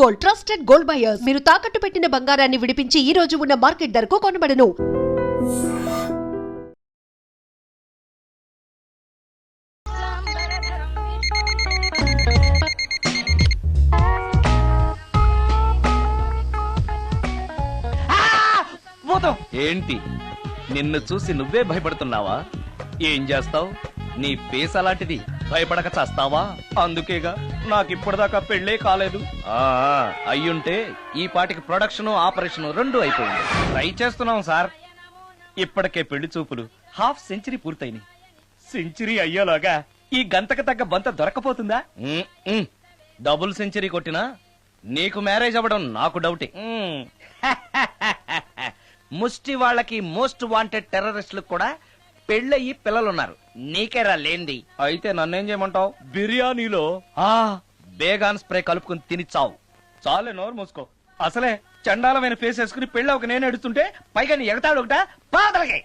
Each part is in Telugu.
Gold, trusted gold buyers. మీరు తాకట్టు పెట్టిన బంగారాన్ని విడిపించి ఈ రోజు ఉన్న మార్కెట్ ధరకు కొనబడను. ఏంటి నిన్ను చూసి నువ్వే భయపడుతున్నావా? ఏం చేస్తావు? నీ ఫేస్ అలాంటిది, భయపడక చేస్తావా? అందుకేగా నాకిప్పటిదాకా పెళ్లే కాలేదు. అయ్యుంటే ఈ పాటికి ప్రొడక్షన్ ఆపరేషన్ రెండు అయిపోయింది. ట్రై చేస్తున్నాం సార్. ఇప్పటికే పెళ్లి చూపులు హాఫ్ సెంచరీ పూర్తయినాయి. సెంచరీ అయ్యేలాగా ఈ గంతకు తగ్గ బంత దొరకపోతుందా? డబుల్ సెంచరీ కొట్టినా నీకు మ్యారేజ్ అవ్వడం నాకు డౌటే. ముష్టి వాళ్ళకి మోస్ట్ వాంటెడ్ టెర్రరిస్టులకు కూడా పెళ్ళయి పిల్లలున్నారు. నీకేరా లేంది. అయితే నన్నేం చేయమంటావు? బిర్యానీలో బేగాన్ స్ప్రే కలుపుకుని తిని చావు. చాలే, నోరు మూసుకో. అసలే చండాలమైన ఫేస్ వేసుకుని పెళ్ళి ఒక నేను ఎడుతుంటే పైగా నీ ఎగతాడు ఒకట పాదలకే.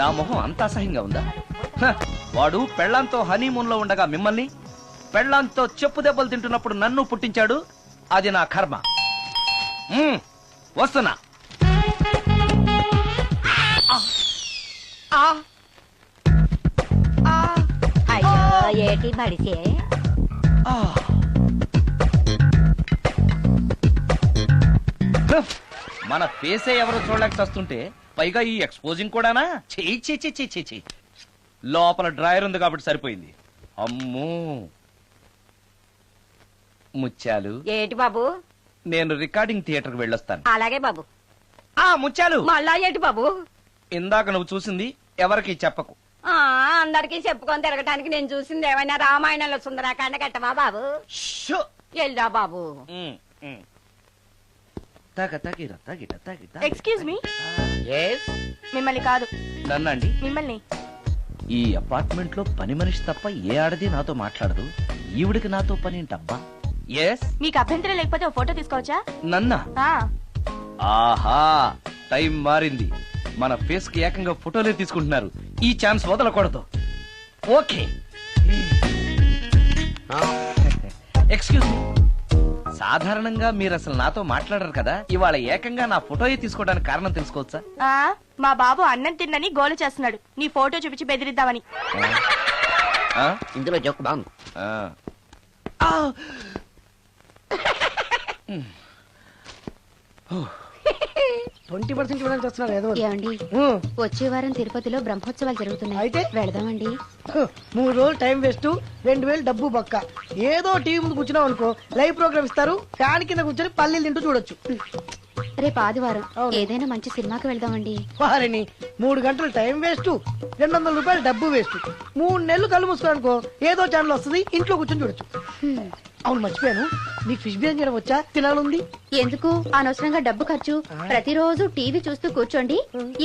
నా మొహం అంత అసహ్యంగా ఉందా? వాడు పెళ్లాంతో హనీమూన్ లో ఉండగా మిమ్మల్ని, పెళ్లాంతో చెప్పు దెబ్బలు తింటున్నప్పుడు నన్ను పుట్టించాడు. అది నా కర్మ. వస్తున్నా. ఏటి మడిసే మన ఫేసే ఎవరు చూడలేక వస్తుంటే పైగా ఈ ఎక్స్పోజింగ్ కూడానా? చెయ్యి. లోపల డ్రాయర్ ఉంది కాబట్టి సరిపోయింది. అమ్మో ముత్యాలు. ఏటి బాబు? నేను రికార్డింగ్ థియేటర్ కి వెళ్ళొస్తాను. అలాగే బాబు. ముత్యాలు, మళ్ళా ఏటి బాబు? ఇందాక నువ్వు చూసింది ఎవరికి చెప్పకు. అందరికి చెప్పుకొని తిరగటానికి నేను చూసింది ఏమైనా రామాయణంలో సుందరాకాండ కట్టవా బాబు? ఎల్దా బాబు. Excuse me. మిమ్మల్ని కాదు. నన్నండి. మిమ్మల్ని. ఈ అపార్ట్మెంట్ లో పని మనిషి తప్ప ఏ ఆడది నాతో మాట్లాడదు. ఈవిడికి నాతో పని ఏంటబ్బా? ఎస్. మీకు అభ్యంతరం లేకపోతే ఒక ఫోటో తీసుకోవచ్చా? నన్నా? ఆహా, టైం మారింది. మన ఫేస్ కి ఏకంగా ఫోటోలే తీసుకుంటున్నారు. ఈ ఛాన్స్ వదలకూడదు. ఓకే. Excuse me. సాధారణంగా మీరు అసలు నాతో మాట్లాడరు కదా. ఇవాళ ఏకంగా నా ఫోటోయే తీసుకోవడానికి కారణం తెలుసుకోవచ్చా? మా బాబు అన్నం తిన్నని గోలు చేస్తున్నాడు. నీ ఫోటో చూపించి బెదిరిద్దామని. ఇందులో జోక్ బాగుంది. 20% ఇవ్వడానికి వస్తున్నారు ఏదో. ఏమండి, వచ్చే వారం తిరుపతిలో బ్రహ్మోత్సవాలు జరుగుతున్నాయి. అయితే వెళదామండి. 3 రోజులు టైం వేస్ట్, 2000 డబ్బు బొక్క. ఏదో టీవీ ముందు కూర్చున్నావు అనుకో, లైవ్ ప్రోగ్రామ్ ఇస్తారు. ఫ్యాన్ కింద కూర్చొని పల్లీలు తింటూ చూడొచ్చు. రేపు ఆదివారం ఏదైనా మంచి సినిమాకి వెళ్దామండి. వారిని 3 గంటలు టైం వేస్ట్, 200 రూపాయలు డబ్బు వేస్ట్. 3 నెలలు కళ్ళు మూసుకోనుకో, ఏదో ఛానల్ వస్తుంది, ఇంట్లో కూర్చొని చూడొచ్చు. అవును, మర్చిపోయాను, నీకు ఫిష్ బిర్యానీ చేయడం వచ్చా? తినాలుంది. ఎందుకు అనవసరంగా డబ్బు ఖర్చు? ప్రతిరోజు టీవీ చూస్తూ కూర్చోండి.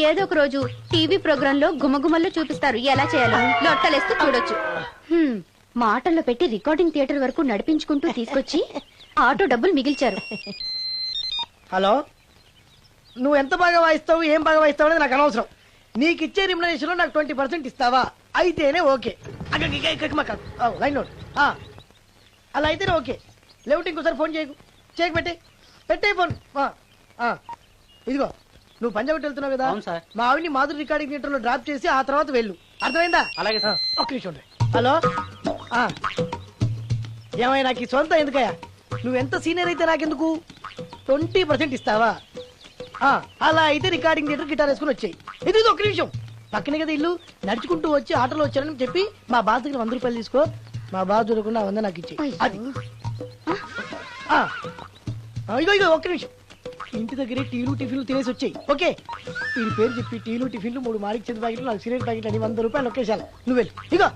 ఏదో ఒక రోజు టీవీ ప్రోగ్రామ్ లో గుమ్మగుమ్మల్లో చూపిస్తారు ఎలా చేయాలో. లొట్టలేస్తూ చూడొచ్చు. మాటల్లో పెట్టి రికార్డింగ్ థియేటర్ వరకు నడిపించుకుంటూ తీసుకొచ్చి ఆటో డబ్బులు మిగిల్చారు. హలో, నువ్వు ఎంత బాగా వాయిస్తావు, ఏం బాగా వాయిస్తావు అనేది నాకు అనవసరం. నీకు ఇచ్చే రిమ్యునరేషన్ లో నాకు 20% ఇస్తావా? అయితేనే ఓకే. Line note. అలా అయితేనే ఓకే. లేవుటి ఇంకోసారి ఫోన్ చేయకు పెట్టే ఫోన్. ఇదిగో, నువ్వు పంజాబ్ వెళ్తున్నావు కదా, మా ఆవిడ్ని మాధురి రికార్డింగ్ థియేటర్ లో డ్రాప్ చేసి ఆ తర్వాత వెళ్ళు. అర్థమైందా? అలాగే. ఒక్క నిమిషం. హలో, ఏమైనా నాకు ఈ సొంత ఎందుకయ్యా? నువ్వెంత సీనియర్ అయితే నాకెందుకు? 20% ఇస్తావా? అలా అయితే రికార్డింగ్ థియేటర్ గిటార్ వేసుకుని వచ్చాయి. ఇది ఒక్క నిమిషం. పక్కనే కదా ఇల్లు, నడుచుకుంటూ వచ్చి ఆటోలో వచ్చానని చెప్పి మా బాస్ దగ్గర 100 రూపాయలు తీసుకో. మా బాస్ దొరకకుండా 100 నాకు ఇచ్చి. అది ఇగో ఒక్క నిమిషం. ఇంటి దగ్గరే టీలు టిఫిన్లు తినేసి వచ్చాయి. ఓకే, వీడి పేరు చెప్పి టీలు టిఫిన్లు 3 మాలిక్ చెంది ప్యాకెట్లు, 4 సిగరెట్ ప్యాకెట్లు అని 100 రూపాయలు ఒకేసారి. నువ్వు వెళ్ళు. ఇగో,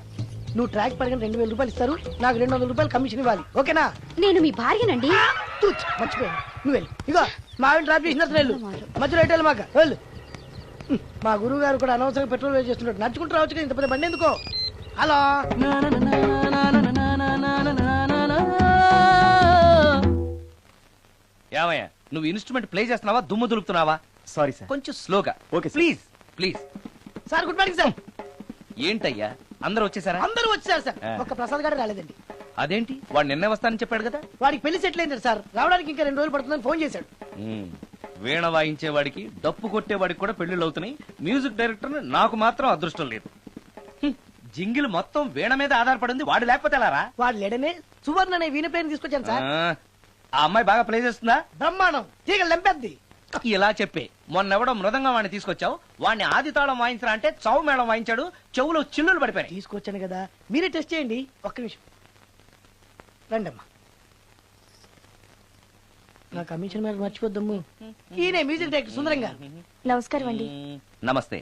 నువ్వు ట్రాక్ పడగానే 2000 రూపాయలు ఇస్తారు. నాకు 200 రూపాయలు కమిషన్ ఇవ్వాలి. ఓకేనా? నేను మీ భార్యనండి. మర్చిపోయాను. నువ్వు వెళ్ళు. ఇగో, మా ఆవిడ డ్రాప్ చేసిన వెళ్ళు. మధ్యలో ఎటు మాక వెళ్ళు. మా గురువు గారు కూడా అనవసరంగా పెట్రోల్ వేస్ట్ చేస్తున్నాడు. నడుచుకుంటూ రావచ్చు కదా, ఇంత పెద్ద బండి ఎందుకో. హలో ఏమయ్యా నువ్వు ఇన్స్ట్రుమెంట్ ప్లే చేస్తున్నావా దుమ్ము దులుపుతున్నావా? Sorry sir. కొంచెం స్లోగా. Okay sir. Please please. Sir, good morning sir. ఏంటయ్యా అందరూ వచ్చేసారా? అందరూ వచ్చారు సార్, ఆ. ఒక్క ప్రసాద్ గారు రాలేదండి. అదేంటి వాడు నిన్నే వస్తానని చెప్పాడు కదా. వాడికి పెళ్లి సెటిల్ అయింది సార్, రావడానికి ఇంకా 2 రోజులు పడుతుందని ఫోన్ చేశాడు. వీణ వాయించేవాడికి డప్పు కొట్టేవాడికి కూడా పెళ్లిళ్ళు అవుతున్నాయి. మ్యూజిక్ డైరెక్టర్ నాకు మాత్రం అదృష్టం లేదు. జింగిల్ మొత్తం వీణ మీద ఆధారపడింది, వాడు లేకపోతే ఎలారా? వాడు లేడనే సువర్ణ అనే వీణ ప్లేయర్ తీసుకొచ్చాను సార్. ఆ అమ్మాయి బాగా ప్లే చేస్తుందా? బ్రహ్మాండం, తీగ లెంపెద్ది. ఇలా చెప్పే మొన్నెవడో మృదంగా వాడిని తీసుకొచ్చావు, వాడిని ఆది తాళం వాయించరా అంటే చావు మేళం వాయించాడు, చెవులో చిల్లులు పడిపోయాయి. తీసుకొచ్చాను కదా, మీరే టెస్ట్ చేయండి. ఒక్క నిమిషం రండమ్మా. నా కమిషన్ మీద మర్చిపోద్దమ్ము. ఈయనే మ్యూజిక్ డైరెక్టర్ సుందరం గారు. నమస్కారం అండి. నమస్తే.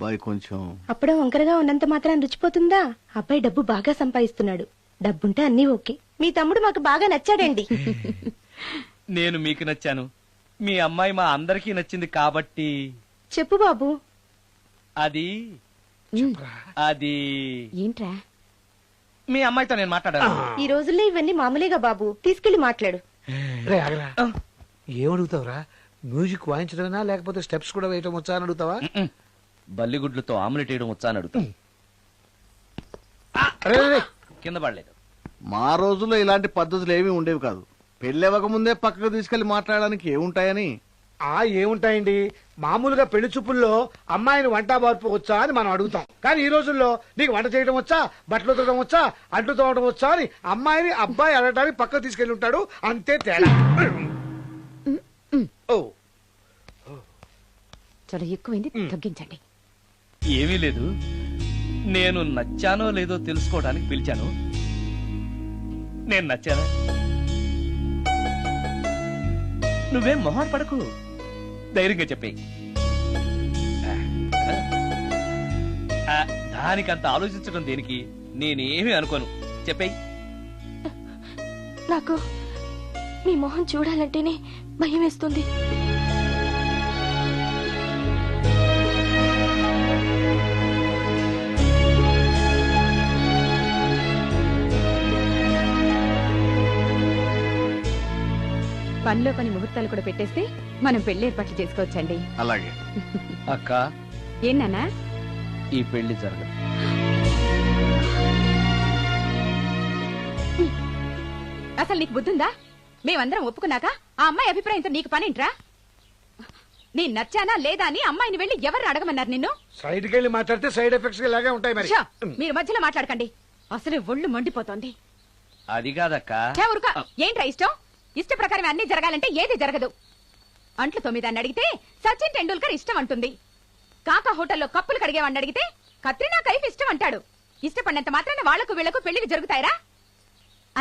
బాయ్ కొంచెం అప్పుడే వంకరగా ఉన్నంత మాత్రం రుచిపోతుందా? అబ్బాయి డబ్బు బాగా సంపాదిస్తున్నాడు. డబ్బుంటే అన్నీ ఓకే. మీ తమ్ముడు మాకు బాగా నచ్చాడండి. నేను మీకు నచ్చాను, మీ అమ్మాయి మా అందరికీ నచ్చింది కాబట్టి. చెప్పు బాబు. అది అది ఏంట్రా? మీ అమ్మాయితో నేను మాట్లాడాను. ఈ రోజుల్లో ఇవన్నీ మామూలుగా బాబు, తీసుకెళ్లి మాట్లాడు. రే ఆగరా, ఏమడుగుతావురా? మ్యూజిక్ వాయించడమేనా లేకపోతే స్టెప్స్ కూడా వేయటం వచ్చా అని అడుగుతావా? బల్లిగుడ్లతో ఆమ్లెట్ వేయడం వచ్చా అని అడుగుతా. రే, రే, రే. కింద పడలేదు. మా రోజుల్లో ఇలాంటి పద్ధతులు ఏమీ ఉండేవి కాదు. పెళ్ళవక ముందే పక్కకు తీసుకెళ్లి మాట్లాడడానికి ఏముంటాయని. ఏముంటాయండి, మామూలుగా పెళ్లి చూపుల్లో అమ్మాయిని వంట బార్పు వచ్చా అని మనం అడుగుతాం. కానీ ఈ రోజుల్లో నీకు వంట చేయడం వచ్చా, బట్టలు ఉతకడం వచ్చా, అంట్లు తోమడం వచ్చా అని అమ్మాయిని అబ్బాయి అడగడానికి పక్కకు తీసుకెళ్లి ఉంటాడు. అంతే తేడా. ఓ చాలా ఎక్కువైంది, తగ్గించండి. ఏమీ లేదు, నేను నచ్చానో లేదో తెలుసుకోవడానికి పిలిచాను. నేను నచ్చానా? నువ్వేం మొహం పడకు, ధైర్యంగా చెప్పే. దానికంత ఆలోచించడం దేనికి? నేనేమీ అనుకోను, చెప్పేయి. నాకు మీ మొహం చూడాలంటేనే భయం వేస్తుంది. పనిలో పని ముహూర్తాలు కూడా పెట్టేస్తే మనం పెళ్లి ఏర్పాట్లు చేసుకోవచ్చండి. అలాగే అక్క, ఏనానా ఈ పెళ్లి జరగదు. అసలు నీకు బుద్ధుందా? మేమందరం ఒప్పుకున్నాక ఆ అమ్మాయి అభిప్రాయంతో నీకు పనేంట్రా? నేను నచ్చానా లేదా అని అమ్మాయిని వెళ్ళి ఎవరు అడగమన్నారు నిన్ను? సైడ్కి వెళ్ళి మాట్లాడితే సైడ్ ఎఫెక్ట్స్ ఇలాగే ఉంటాయి మరి. ఛ! మీరు మధ్యలో మాట్లాడకండి, అసలు ఒళ్ళు మండిపోతోంది. అది కాదక్క. ఛే, ఊరుకో. ఏంట్రా ఇష్టం? ఇష్ట ప్రకారం అన్ని జరగాలంటే ఏది జరగదు. అంట్లు 9 అని అడిగితే సచిన్ టెండూల్కర్ ఇష్టం అంటుంది. కాకా హోటల్లో కప్పులు కడిగేవాడిని అడిగితే కత్రినా కైఫ్ ఇష్టం అంటాడు. ఇష్టపడినంత మాత్రాన వాళ్లకు వీళ్లకు పెళ్లికి జరుగుతాయిరా?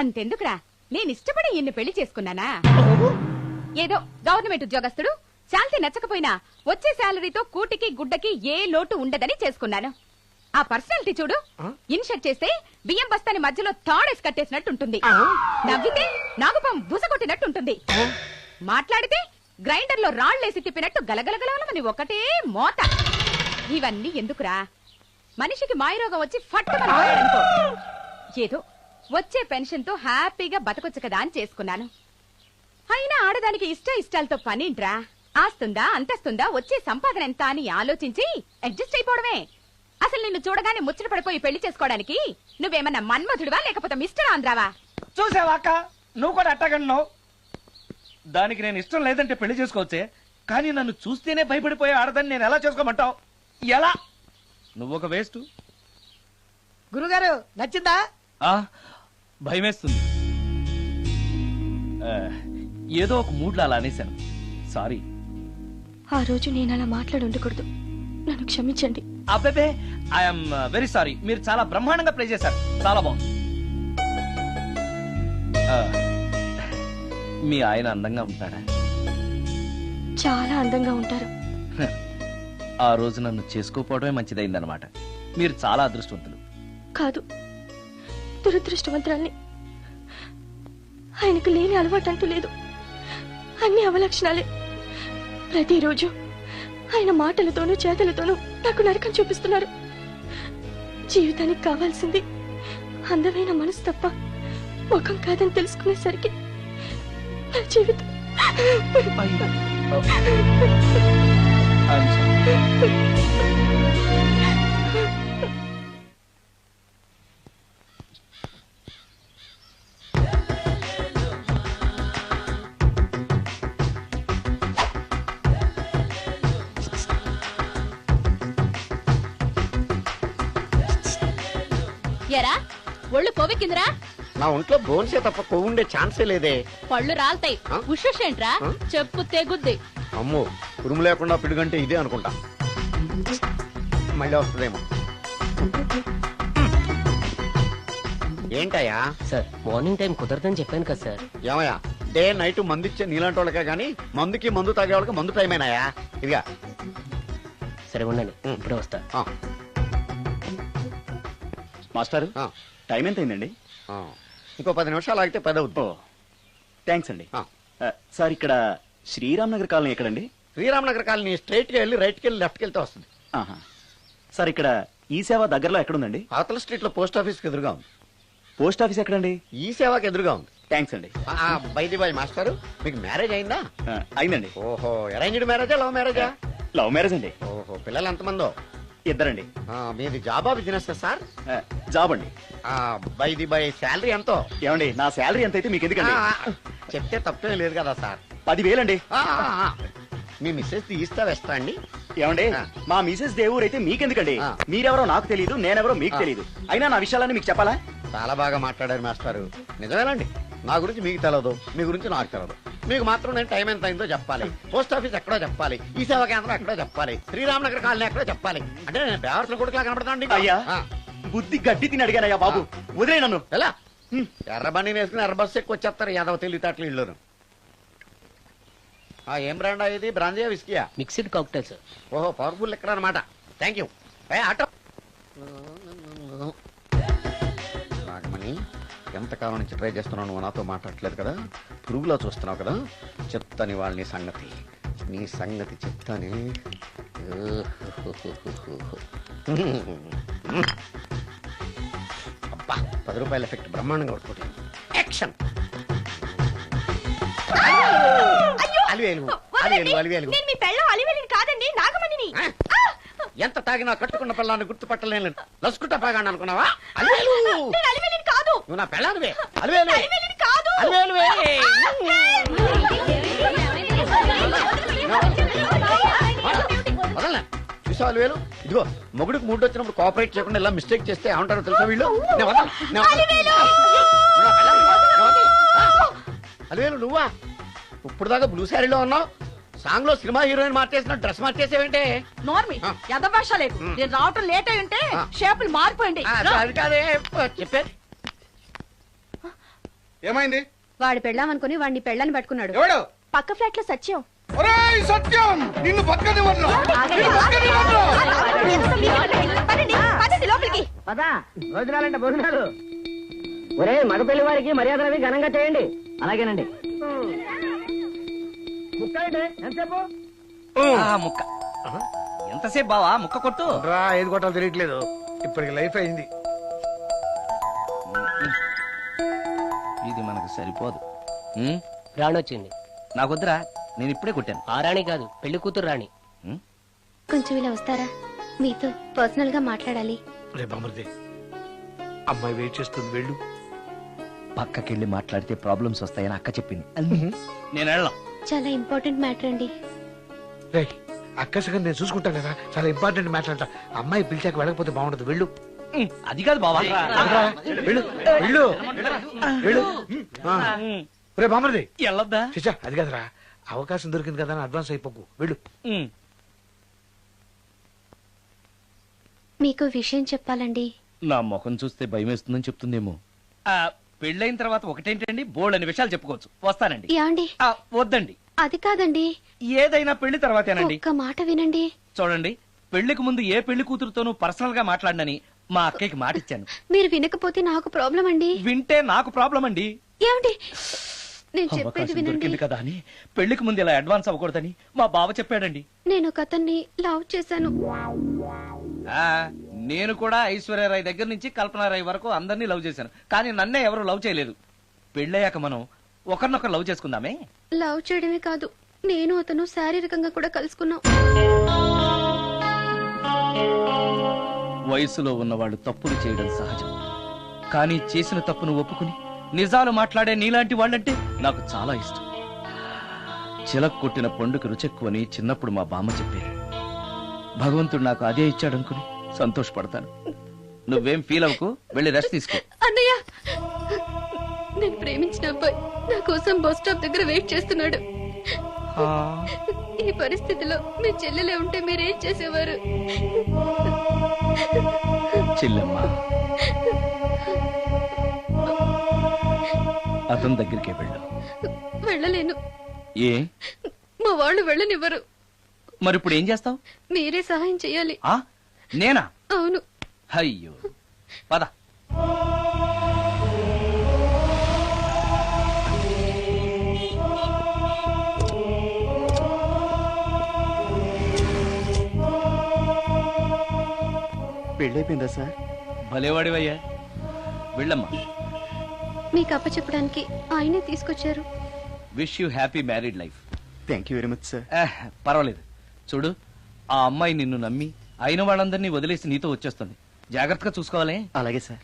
అంతెందుకురా, నేను ఇష్టపడి ఈయన్ని పెళ్లి చేసుకున్నానా? ఏదో గవర్నమెంట్ ఉద్యోగస్తుడు, శాలరీ నచ్చకపోయినా వచ్చే శాలరీతో కూటికి గుడ్డకి ఏ లోటు ఉండదని చేసుకున్నాను. ఆ పర్సనాలిటీ చూడు, ఇన్షర్ట్ చేస్తే బియ్యం బస్తాని మధ్యలో తాడేసి కట్టేసినట్టుంటుంది. నవ్వితే నాగుపం బుసగొట్టినట్టుంటుంది. మాట్లాడితే గ్రైండర్ లో రాళ్లేసి తిప్పినట్టు గలగలగలమని ఒకటే మోత. ఇవన్నీ ఎందుకురా? మనిషికి మాయరోగం వచ్చి ఫట్టుమని పోయాడనుకో, ఏదో వచ్చే పెన్షన్ తో హ్యాపీగా బతకొచ్చు కదా అని చేసుకున్నాను. అయినా ఆడదానికి ఇష్టాలతో పనింట్రా? ఆస్తుందా, అంతస్తుందా, వచ్చే సంపాదన ఎంత అని ఆలోచించి అడ్జస్ట్ అయిపోవడమే. అసలు నిన్ను చూడగానే ముచ్చట పడిపోయి పెళ్లి చేసుకోవడానికి నువ్వేమన్నా మన్మధుడివా లేకపోతే మిస్టర్ ఆంధ్రావా? చూసావా అక్క, నువ్వు కూడా అట్టగన్నావు. దానికి నేను ఇష్టం లేదంటే పెళ్లి చేసుకోవచ్చే, కానీ నన్ను చూస్తేనే భయపడిపోయే ఆడదని నేను ఎలా చేసుకోమంటావు? ఎలా? నువ్వు ఒక వేస్ట్. గురుగారు నచ్చిందా? భయమేస్తుంది. ఏదో ఒక మూడ్లో అలా అనేశాను, సారీ. ఆ రోజు నేను అలా మాట్లాడి ఉండకూడదు. నన్ను క్షమించండి. అబ్బే ఐఎమ్ వెరీ సారీ. మీరు చాలా బ్రహ్మాండంగా ప్లే చేశారు. చాలా బాగుంది. మీ ఆయన అందంగా ఉంటాడా? చాలా అందంగా ఉంటారు. ఆ రోజు నన్ను చేసుకోపోవడమే మంచిదైందనమాట. మీరు చాలా అదృష్టవంతులు. కాదు, దురదృష్టవంతురాల్ని. ఆయనకు లేని అలవాటు అంటూ లేదు. అన్ని అవలక్షణాలే. ప్రతిరోజు ఆయన మాటలతోనూ చేతలతోనూ నాకు నరకం చూపిస్తున్నారు. జీవితానికి కావాల్సింది అందమైన మనసు తప్ప ముఖం కాదని తెలుసుకునేసరికి నా జీవితం ఎరా ఒళ్ళు కొవ్వెక్కిందిరా? నా ఒంట్లో బోన్సే తప్ప కొవ్వుండే ఛాన్సే లేదే. పళ్ళు రాల్తాయి. ఉషేంట్రా? చెప్పు తెగుద్ది. అమ్మో, ఉరుము లేకుండా పిడుగంటే ఇదే అనుకుంటా. మళ్ళీ వస్తుందేమో. ఏంటయ్యా? సార్ మార్నింగ్ టైం కుదరదని చెప్పాను కదా సార్. ఏమయ్యా, డే నైట్ మందు ఇచ్చే నీలాంటి వాళ్ళకే గానీ మందుకి మందు తాగే వాళ్ళకి మందు టైమేనాయా? ఇదిగా సరే ఉండండి, ఇప్పుడే వస్తా. మాస్టర్, టైం ఎంత అయిందండి? ఇంకో 10 నిమిషాలు ఆగితే 10 అవుతుంది. థ్యాంక్స్ అండి. సార్, ఇక్కడ శ్రీరామ్ నగర్ కాలనీ ఎక్కడండి? శ్రీరామ్ నగర్ కాలనీ స్ట్రైట్ గా వెళ్ళి రైట్ కి వెళ్ళి లెఫ్ట్ కి వెళ్తే వస్తుంది. సార్, ఇక్కడ ఈ సేవ దగ్గరలో ఎక్కడుందండి? అవతల స్ట్రీట్ లో పోస్ట్ ఆఫీస్ కి ఎదురుగా ఉంది. పోస్ట్ ఆఫీస్ ఎక్కడండి? ఈ సేవకి ఎదురుగా ఉంది. థ్యాంక్స్ అండి. బై మాస్టర్, మీకు మ్యారేజ్ అయిందా? అయిందండి. ఓహో, అరేంజ్డ్ మ్యారేజా లవ్ మ్యారేజా? లవ్ మ్యారేజ్ అండి. ఓహో, పిల్లలు ఎంతమందో? ఇద్దరండి. మీది జాబా బిజినెస్ సార్? జాబ్ అండి. బై శాలరీ ఎంతో? ఏమండి, నా శాలరీ ఎంత అయితే మీకు ఎందుకండి? చెప్తే తప్పే లేదు కదా సార్. 10,000 అండి. మీ మిస్సెస్ తీస్తా వేస్తా అండి. ఏమండి, మా మిసెస్ దేవూర్ అయితే మీకెందుకండి? మీరెవరో నాకు తెలియదు, నేనెవరో మీకు తెలియదు. అయినా నా విషయాలని మీకు చెప్పాలా? చాలా బాగా మాట్లాడారు మాస్టారు. నిజమేనండి, నా గురించి మీకు తెలవదు, మీ గురించి నాకు తెలవదు. మీకు మాత్రం నేను టైం ఎంత అయిందో చెప్పాలి, పోస్ట్ ఆఫీస్ ఎక్కడో చెప్పాలి, ఈ సేవా కేంద్రం ఎక్కడో చెప్పాలి, శ్రీరామ్ నగర్ కాలనీ ఎక్కడో చెప్పాలి. అంటే నేను బేవర్సన కొడుకులా కనబడతానండి. అయ్యా, బుద్ధి గడ్డి తిని అడిగానయ్యా బాబు, వదిలే నన్ను. ఎలా ఎర్ర బండి వేసుకుని ఎర్ర బస్సు ఎక్కువ వచ్చేస్తారు యాదవ తెలివితేటలు ఇళ్ళను. ఏం బ్రాండ్ ఇది? బ్రాంజియా విస్కియా? Mixed cocktail sir. ఓహో, పవర్ఫుల్ ఎక్కడ అనమాట. Thank you. ఆటో నాగమణి, ఎంతకాలం నుంచి ట్రై చేస్తున్నావు, నువ్వు నాతో మాట్లాడట్లేదు కదా, పురుగులో చూస్తున్నావు కదా. చెప్తాను వాళ్ళ నీ సంగతి చెప్తానే. అబ్బా, 10 రూపాయల ఎఫెక్ట్ బ్రహ్మాండంగా పడుతుంది. యాక్షన్. ఎంత తాగినా కట్టుకున్న పిల్లాన్ని గుర్తుపట్టలేను. లసుకుంటా పాగాను అనుకున్నావా? నువ్వు నా పిల్లానివే. వదలనా? చూసావు అలివేలు? ఇదిగో, మొగుడికి మూడు వచ్చినప్పుడు కోఆపరేట్ చేయకుండా ఇలా మిస్టేక్ చేస్తే ఏమంటారో తెలుసా వీళ్ళు? అలివేలు నువ్వా? ఇప్పుడు దాకా బ్లూ శారీలో ఉన్నావు, సాంగ్ లో సినిమా హీరోయిన్ మార్చేసిన డ్రెస్ మార్చేసేవంటే? నోర్మి యథభాష లేదు. నేను రావటం లేట్ అయి ఉంటే షేపులు మారిపోయింది. అది కాదే చెప్పేది. ఏమైంది? వాడు పెళ్ళామనుకుని వాడిని పెళ్ళని పట్టుకున్నాడు. ఎవడు? పక్క ఫ్లాట్ లో సత్యం. సత్యం, నిన్ను బతకనివ్వను. లోపలికి భోజనాలంటే భోజనాలు. ఒరే, మగ పెళ్లి వారికి మర్యాదలవి ఘనంగా చేయండి. అలాగేనండి. ముక్క ఎంతసేపు బావా? ముక్క కొట్టు. ఏది కొట్టాలో తెలియట్లేదు, ఇప్పటికి లైఫ్ అయింది. ఇది మనకు సరిపోదు. రాణి వచ్చింది. నాకొద్దురా, నేను ఇప్పుడే కొట్టాను. ఆ రాణి కాదు, పెళ్లి కూతురు రాణి. కొంచెం ఇలా వస్తారా? మీతో పర్సనల్ గా మాట్లాడాలి. రే బామర్ది, అమ్మాయి వెయిట్ చేస్తుంది, వెళ్ళు. పక్కకెళ్ళి మాట్లాడితే ప్రాబ్లమ్స్ వస్తాయని అక్క చెప్పింది. నేను వెళ్ళాం. చాలా ఇంపార్టెంట్ మ్యాటర్ అండి. రే, అక్కసగా నేను చూసుకుంటాను కదా, చాలా ఇంపార్టెంట్ మ్యాటర్ అంట. అమ్మాయి పిలిచాక వెళ్ళకపోతే బాగుండదు, వెళ్ళు. అది కాదు బావా, వెళ్ళు వెళ్ళు వెళ్ళు. రే బామర్ది, వెళ్ళొద్దా? చిచ్చా, అది కాదురా, అవకాశం దొరికింది కదా అని అడ్వాన్స్ అయిపోకు వెళ్ళు. ఉమ్. మీకు విషయం చెప్పాలండి. నా ముఖం చూస్తే భయం వేస్తుందని చెప్తుందేమో. పెళ్ళైన తర్వాత ఒకటేంటండి, బోల్డని విషయాలు చెప్పుకోవచ్చు. వస్తానండి. యాండి వద్దండి, అది కాదండి, ఏదైనా పెళ్లి తర్వాతేనండి. ఒక్క మాట వినండి. చూడండి, పెళ్లికి ముందు ఏ పెళ్లి కూతురుతోనూ పర్సనల్ గా మాట్లాడనని మా అక్కకి మాట ఇచ్చాను. మీరు వినకపోతే నాకు ప్రాబ్లం అండి. వింటే నాకు ప్రాబ్లం అండి. ఏమండి, నేను చెప్పేది అవకాశం వినండి. దొరికింది కదా అని పెళ్లికి ముందు ఇలా అడ్వాన్స్ అవ్వకూడదని మా బావ చెప్పాడండి. నేను ఒక అతన్ని లవ్ చేశాను. నేను కూడా ఐశ్వర్యరాయ్ దగ్గర నుంచి కల్పనారాయ్ వరకు అందరినీ లవ్ చేశాను, కానీ నన్నే ఎవరు లవ్ చేయలేదు. పెళ్ళయ్యాక మనం ఒకరినొకరు లవ్ చేసుకుందామే. లవ్ చేయడమే కాదు, నేను అతను శారీరకంగా కూడా కలుసుకున్నాం. వయసులో ఉన్నవాళ్ళు తప్పులు చేయడం సహజం, కానీ చేసిన తప్పును ఒప్పుకుని నిజాలు మాట్లాడే నీలాంటి వాళ్ళంటే నాకు చాలా ఇష్టం. చిలక కొట్టిన పండుగ రుచెక్కువని చిన్నప్పుడు మా బామ్మ చెప్పేది. భగవంతుడు నాకు అదే ఇచ్చాడనుకుని సంతోషపడతాను. నువ్వేం ఫీల్ అవ్వకు, వెళ్ళి రెస్ట్ తీసుకో. అన్నయ్య, నేను ప్రేమించిన అబ్బాయి నా కోసం బస్ స్టాప్ దగ్గర వెయిట్ చేస్తున్నాడు. ఈ పరిస్థితిలో మీ చెల్లెలే ఉంటే మీరేం చేసేవారు? చెల్లెమ్మ, అతని దగ్గరికే వెళ్ళు. వెళ్ళలేను, ఏ? మా వాళ్ళు వెళ్ళనివ్వరు. మరి ఇప్పుడు ఏం చేస్తావు? మీరే సహాయం చేయాలి. నేనా? అవును. అయ్యో, పద. పెళ్ళైపోయిందా సార్? భలేవాడివయ్యా, వెళ్ళమ్మా. మీకు అప్పచెప్పడానికి ఆయనే తీసుకొచ్చారు. Wish you happy married life. Thank you very much sir. పర్వాలేదు. చూడు, ఆ అమ్మాయి నిన్ను నమ్మి అయిన వాళ్ళందరినీ వదిలేసి నీతో వచ్చేస్తుంది. జాగ్రత్తగా చూసుకోవాలి. అలాగే సార్.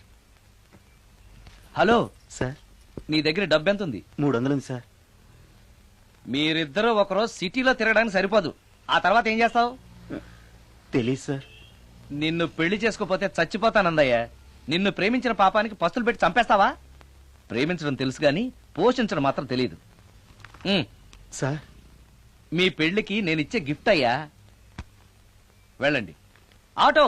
హలో సార్, నీ దగ్గర డబ్బు ఎంత ఉంది? 300 ఉంది సార్. మీరిద్దరూ ఒకరోజు సిటీలో తిరగడానికి సరిపోదు. ఆ తర్వాత ఏం చేస్తావు? తెలీదు సార్. నిన్ను పెళ్లి చేసుకోపోతే చచ్చిపోతానందయ్యా. నిన్ను ప్రేమించిన పాపానికి పస్తులు పెట్టి చంపేస్తావా? ప్రేమించడం తెలుసు గాని పోషించడం మాత్రం తెలియదు. సార్, మీ పెళ్లికి నేనిచ్చే గిఫ్ట్ అయ్యా. వెళ్ళండి. ఆటో.